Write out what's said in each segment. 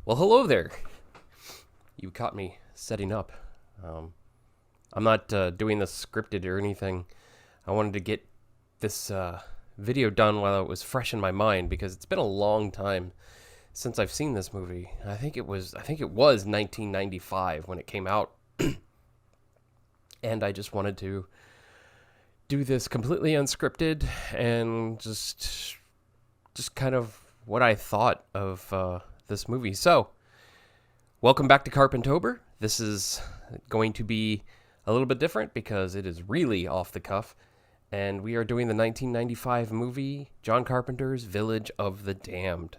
Well, hello there. You caught me setting up. I'm not doing this scripted or anything. I wanted to get this video done while it was fresh in my mind because it's been a long time since I've seen this movie. I think it was 1995 when it came out, and I just wanted to do this completely unscripted and just kind of what I thought of this movie. So, welcome back to Carpentober. This is going to be a little bit different because it is really off the cuff, and we are doing the 1995 movie John Carpenter's Village of the Damned.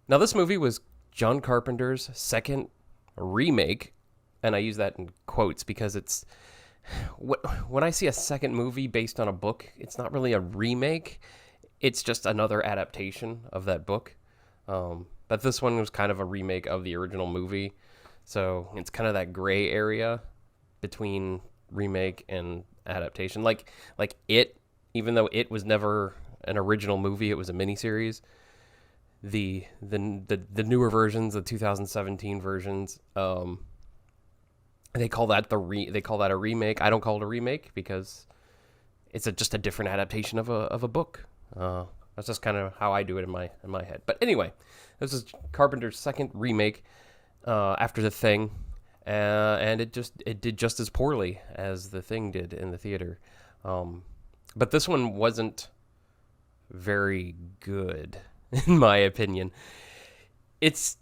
Now, this movie was John Carpenter's second remake, and I use that in quotes because it's when I see a second movie based on a book, it's not really a remake. It's just another adaptation of that book. But this one was kind of a remake of the original movie. So it's kind of that gray area between remake and adaptation. Like It, even though It was never an original movie, it was a miniseries. The newer versions, the 2017 versions, they call that a remake. I don't call it a remake because it's just a different adaptation of a book. That's just kind of how I do it in my head. But anyway, this is Carpenter's second remake after The Thing, and it did just as poorly as The Thing did in the theater. But this one wasn't very good, in my opinion. It's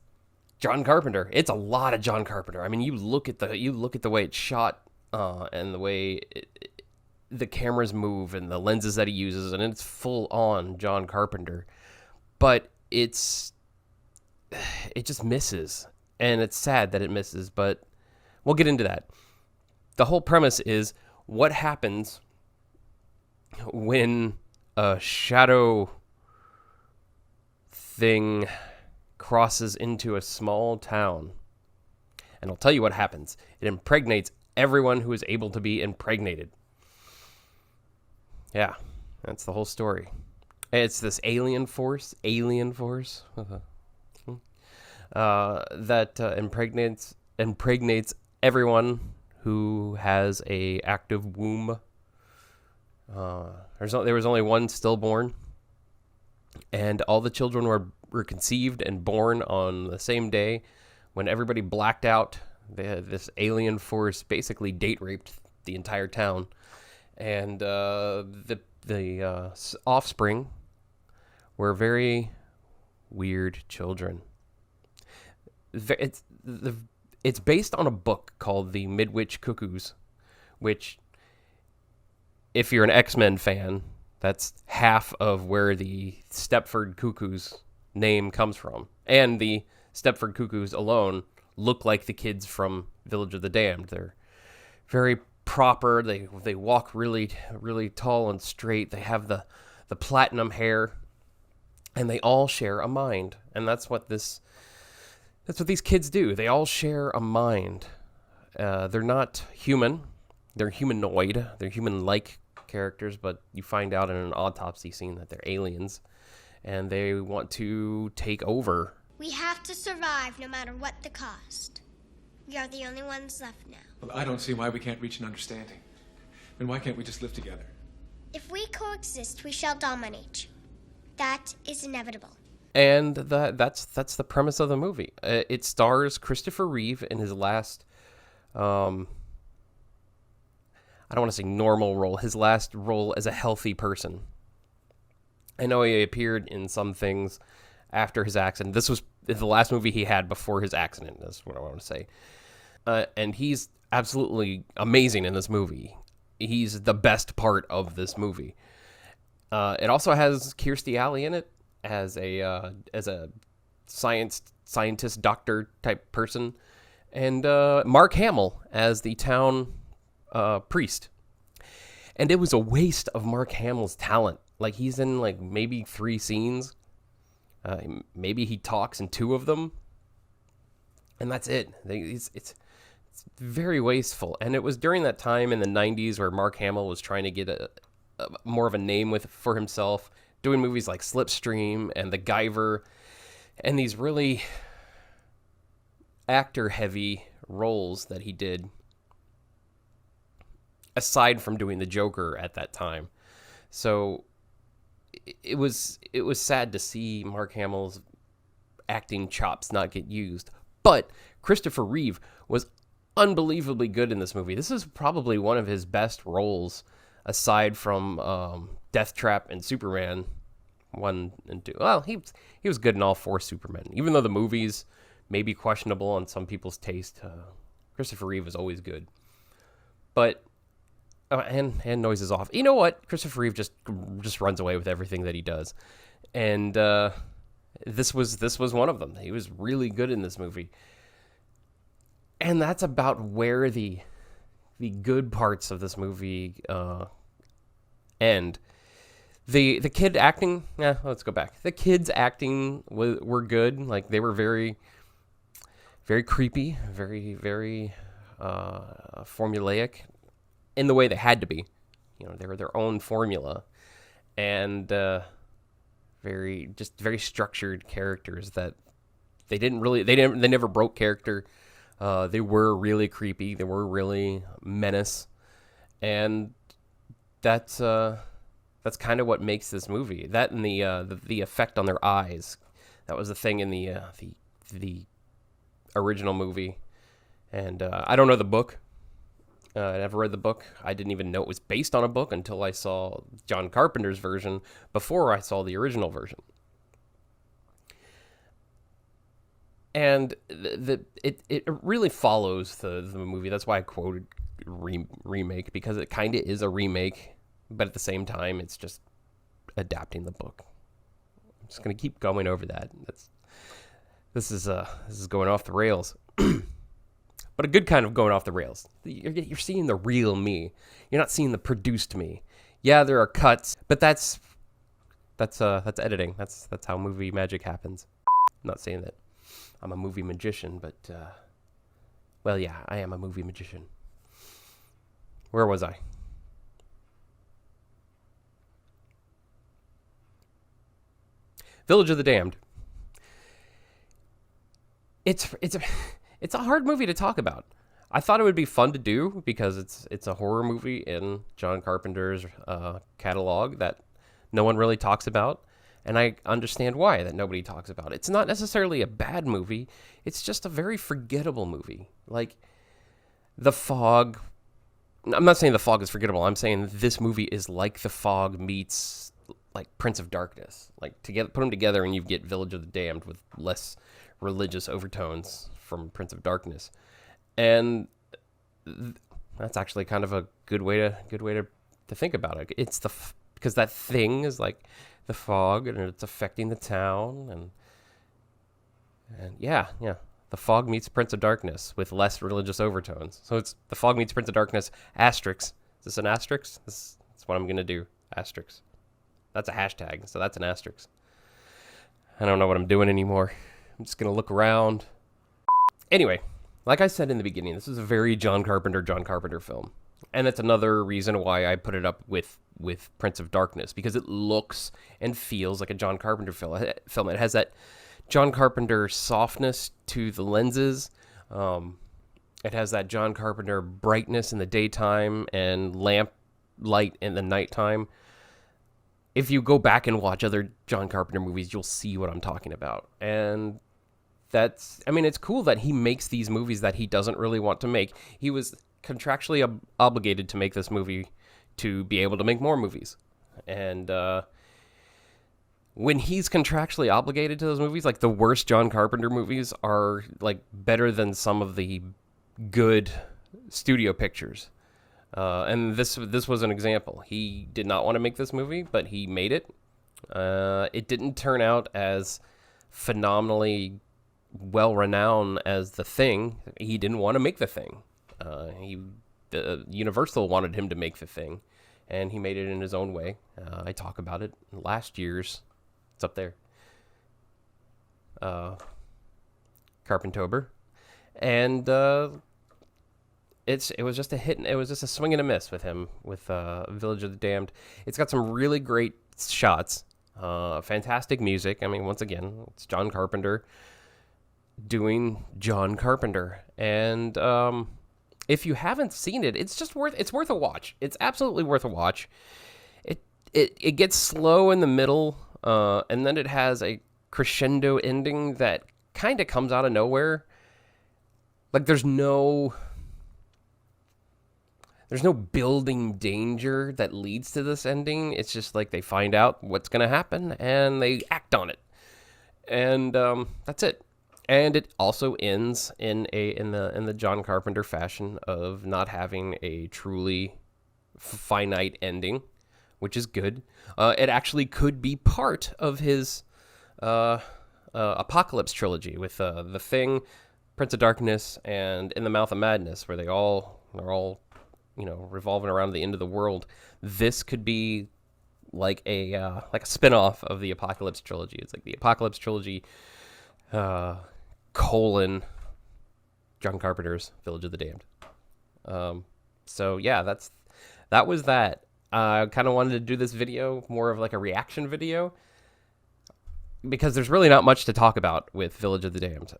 John Carpenter. It's a lot of John Carpenter. I mean, you look at the way it's shot and the way the cameras move and the lenses that he uses, and it's full on John Carpenter. But it just misses, and it's sad that it misses, but we'll get into that. The whole premise is what happens when a shadow thing crosses into a small town. And I'll tell you what happens. It impregnates everyone who is able to be impregnated. Yeah, that's the whole story. It's this alien force that impregnates everyone who has a active womb. There was only one stillborn, and all the children were conceived and born on the same day when everybody blacked out. This alien force basically date raped the entire town, and the offspring were very weird children. It's based on a book called The Midwich Cuckoos, which, if you're an X-Men fan, that's half of where the Stepford Cuckoos name comes from. And the Stepford Cuckoos alone look like the kids from Village of the Damned. They're very proper. They walk really, really tall and straight. They have the platinum hair, and they all share a mind. And that's what these kids do. They all share a mind. They're not human. They're humanoid. They're human-like characters, but you find out in an autopsy scene that they're aliens, and they want to take over. We have to survive no matter what the cost. We are the only ones left now. Well, I don't see why we can't reach an understanding. Then why can't we just live together? If we coexist, we shall dominate you. That is inevitable. And that's the premise of the movie. It stars Christopher Reeve in his last, I don't want to say normal role, his last role as a healthy person. I know he appeared in some things after his accident. This was the last movie he had before his accident, is what I want to say. And he's absolutely amazing in this movie. He's the best part of this movie. It also has Kirstie Alley in it as a scientist doctor type person, and Mark Hamill as the town priest. And it was a waste of Mark Hamill's talent. Like, he's in like maybe 3 scenes. Maybe he talks in 2 of them, and that's it. It's very wasteful. And it was during that time in the 90s where Mark Hamill was trying to get a more of a name for himself, doing movies like Slipstream and The Guyver, and these really actor-heavy roles that he did, aside from doing the Joker at that time. So it was sad to see Mark Hamill's acting chops not get used. But Christopher Reeve was unbelievably good in this movie. This is probably one of his best roles, aside from Death Trap and Superman 1 and 2. Well, he was good in all 4 Supermen. Even though the movies may be questionable on some people's taste, Christopher Reeve was always good. But and Noises Off. You know what? Christopher Reeve just runs away with everything that he does, and this was one of them. He was really good in this movie, and that's about where the good parts of this movie end. The kid acting, let's go back. The kids acting were good. Like, they were very, very creepy, very, very formulaic in the way they had to be. You know, they were their own formula, and very structured characters that they never broke character. They were really creepy. They were really menace, and that's kind of what makes this movie. That and the effect on their eyes. That was the thing in the original movie. And I don't know the book. I never read the book. I didn't even know it was based on a book until I saw John Carpenter's version before I saw the original version. And it really follows the movie. That's why I quoted remake, because it kind of is a remake, but at the same time, it's just adapting the book. I'm just gonna keep going over that. This is going off the rails. But a good kind of going off the rails. You're seeing the real me. You're not seeing the produced me. Yeah, there are cuts, but that's editing. That's how movie magic happens. I'm not saying that I'm a movie magician, but well, yeah, I am a movie magician. Where was I? Village of the Damned. It's a hard movie to talk about. I thought it would be fun to do because it's a horror movie in John Carpenter's catalog that no one really talks about, and I understand why that nobody talks about. It's not necessarily a bad movie. It's just a very forgettable movie. Like The Fog. I'm not saying The Fog is forgettable. I'm saying this movie is like The Fog meets like Prince of Darkness. Like, put them together and you get Village of the Damned with less religious overtones from Prince of Darkness. And that's actually kind of a good way to think about it. It's because that thing is like the fog, and it's affecting the town, and yeah, The Fog meets Prince of Darkness with less religious overtones. So it's The Fog meets Prince of Darkness asterisk. Is this an asterisk? That's what I'm gonna do. Asterisk. That's a hashtag, so that's an asterisk. I don't know what I'm doing anymore. I'm just gonna look around. Anyway, like I said in the beginning, this is a very John Carpenter film. And that's another reason why I put it up with Prince of Darkness, because it looks and feels like a John Carpenter film. It has that John Carpenter softness to the lenses. It has that John Carpenter brightness in the daytime and lamp light in the nighttime. If you go back and watch other John Carpenter movies, you'll see what I'm talking about. And it's cool that he makes these movies that he doesn't really want to make. He was contractually obligated to make this movie to be able to make more movies. And when he's contractually obligated to those movies, like the worst John Carpenter movies are like better than some of the good studio pictures. And this was an example. He did not want to make this movie, but he made it. It didn't turn out as phenomenally well-renowned as The Thing. He didn't want to make The Thing. Universal wanted him to make The Thing, and he made it in his own way. I talk about it in last year's. It's up there. Carpentober. And it was just a hit. It was just a swing and a miss with him with Village of the Damned. It's got some really great shots, fantastic music. I mean, once again, it's John Carpenter. doing John Carpenter. And if you haven't seen it, it's worth a watch. It's absolutely worth a watch. It gets slow in the middle, and then it has a crescendo ending that kind of comes out of nowhere. Like there's no building danger that leads to this ending. It's just like they find out what's going to happen and they act on it. And that's it. And it also ends in the John Carpenter fashion of not having a truly finite ending, which is good. It actually could be part of his Apocalypse trilogy with The Thing, Prince of Darkness, and In the Mouth of Madness, where they're all revolving around the end of the world. This could be like a spin-off of the Apocalypse trilogy. It's like the Apocalypse trilogy colon John Carpenter's Village of the Damned. So yeah, that was that. I kind of wanted to do this video more of like a reaction video because there's really not much to talk about with Village of the Damned.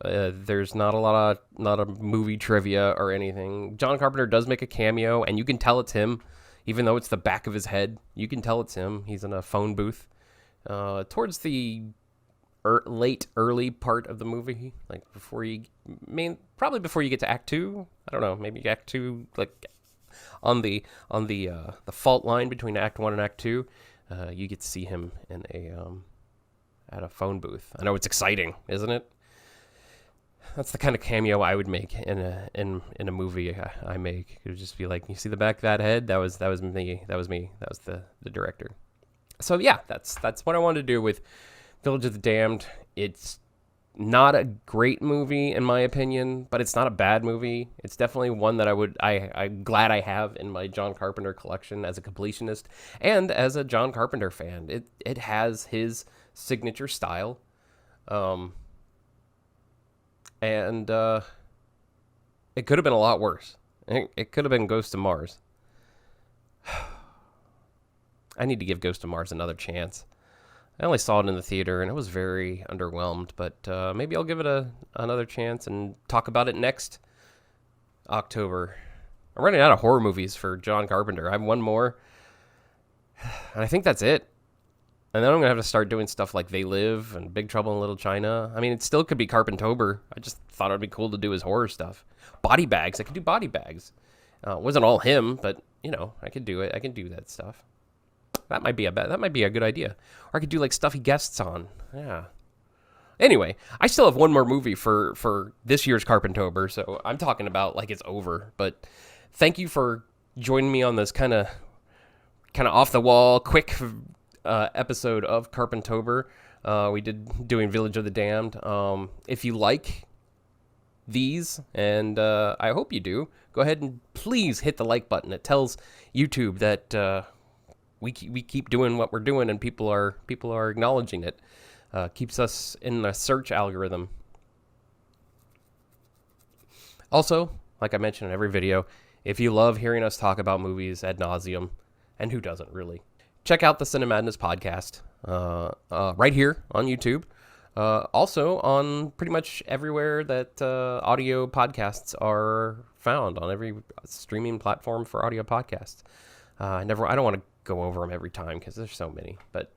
There's not a lot of movie trivia or anything. John Carpenter does make a cameo, and you can tell it's him, even though it's the back of his head. You can tell it's him. He's in a phone booth towards the early part of the movie, like probably before you get to Act 2. I don't know, maybe Act 2, like on the fault line between Act 1 and Act 2. You get to see him in at a phone booth. I know it's exciting, isn't it? That's the kind of cameo I would make in a movie I make. It would just be like, you see the back of that head? That was me. That was me. That was the director. So yeah, that's what I wanted to do with Village of the Damned. It's not a great movie in my opinion, but it's not a bad movie. It's definitely one that I'm glad I have in my John Carpenter collection as a completionist and as a John Carpenter fan. It has his signature style. And it could have been a lot worse. It could have been Ghost of Mars. I need to give Ghost of Mars another chance. I only saw it in the theater, and I was very underwhelmed, but maybe I'll give it another chance and talk about it next October. I'm running out of horror movies for John Carpenter. I have one more, and I think that's it. And then I'm going to have to start doing stuff like They Live and Big Trouble in Little China. I mean, it still could be Carpentober. I just thought it would be cool to do his horror stuff. Body Bags. I could do Body Bags. It wasn't all him, but, I could do it. I can do that stuff. That might be a good idea. Or I could do, like, stuff he guests on. Yeah. Anyway, I still have one more movie for this year's Carpentober, so I'm talking about like it's over. But thank you for joining me on this kind of off-the-wall, quick episode of Carpentober. We did doing Village of the Damned. If you like these, and I hope you do, go ahead and please hit the like button. It tells YouTube that we keep doing what we're doing, and people are acknowledging it. Keeps us in the search algorithm. Also, like I mentioned in every video, if you love hearing us talk about movies ad nauseum, and who doesn't really, check out the Cinemadness podcast right here on YouTube. Also on pretty much everywhere that audio podcasts are found, on every streaming platform for audio podcasts. I don't want to go over them every time because there's so many, but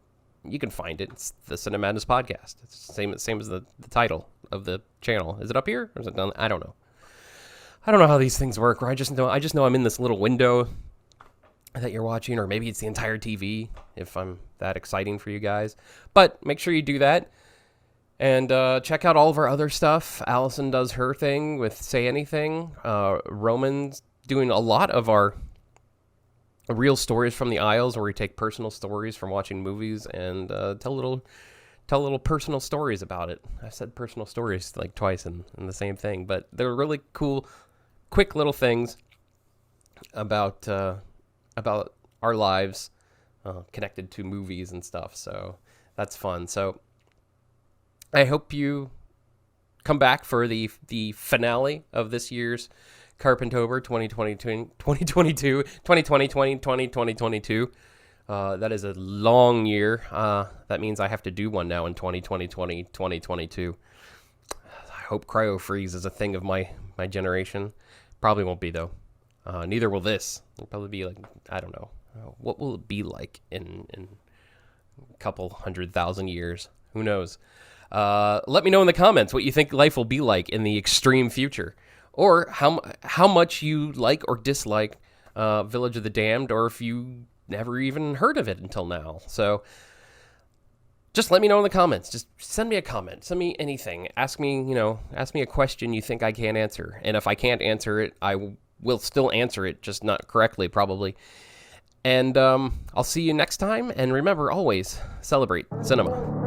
you can find it. It's the Cinemadness podcast. It's the same as the title of the channel. Is it up here or is it down? I don't know. I don't know how these things work. Or I just know I'm in this little window that you're watching, or maybe it's the entire TV if I'm that exciting for you guys. But make sure you do that. And check out all of our other stuff. Allison does her thing with Say Anything. Roman's doing a lot of our real stories from the aisles, where we take personal stories from watching movies and tell little personal stories about it. I said personal stories like twice in the same thing, but they're really cool, quick little things about our lives connected to movies and stuff. So that's fun. So I hope you come back for the finale of this year's Carpentober 2022. That is a long year. That means I have to do one now in 2022. hope cryo freeze is a thing of my generation. Probably won't be, though. Neither will this. It'll probably be like, I don't know. What will it be like in a couple 100,000 years? Who knows? Let me know in the comments what you think life will be like in the extreme future, or how much you like or dislike Village of the Damned, or if you never even heard of it until now. So just let me know in the comments. Just send me a comment. Send me anything. Ask me a question you think I can't answer. And if I can't answer it, I will still answer it, just not correctly, probably. And I'll see you next time. And remember, always celebrate cinema.